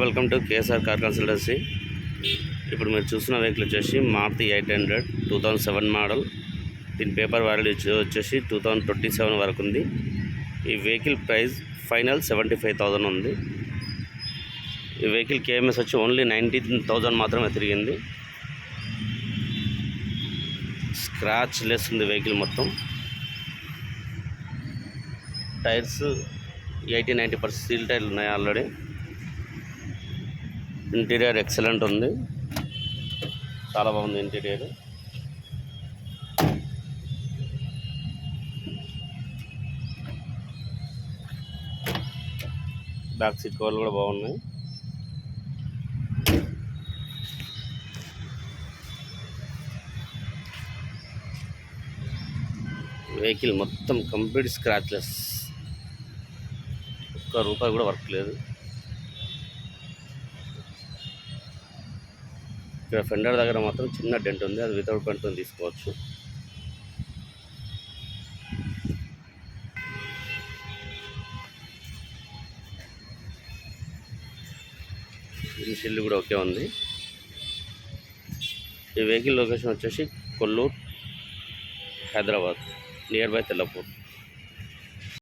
Welcome to KSR car consultancy. ఇప్పుడు మీరు చూస్తున్న వెహికల్ వచ్చేసి మారుతి 800 2007 మోడల్. దీని పేపర్ వ్యాలిడిటీ వచ్చేసి 2027 వరకు ఉంది. ఈ వెహికల్ ప్రైస్ ఫైనల్ 75,000 ఉంది. ఈ వెహికల్ కేఎంఎస్ వచ్చి ఓన్లీ 19,000 మాత్రమే తిరిగింది. స్క్రాచ్ లెస్ ఉంది వెహికల్ మొత్తం. టైర్స్ 80-90% స్టీల్ టైర్లు ఉన్నాయి ఆల్రెడీ. ఇంటీరియర్ ఎక్సలెంట్ ఉంది, చాలా బాగుంది ఇంటీరియర్. బ్యాక్ సీట్ కవర్లు కూడా బాగున్నాయి. వెహికల్ మొత్తం కంప్లీట్ స్క్రాచ్లెస్, ఒక్క రూపాయి కూడా వర్క్ లేదు. ఇక్కడ ఫెండర్ దగ్గర మాత్రం చిన్న డెంట్ ఉంది, అది వితౌట్ పెయింట్తో తీసుకోవచ్చు. ఇన్షిల్ కూడా ఓకే ఉంది. ఈ వెహికల్ లొకేషన్ వచ్చేసి కొల్లూరు, హైదరాబాద్, నియర్ బై తెల్లపూర్.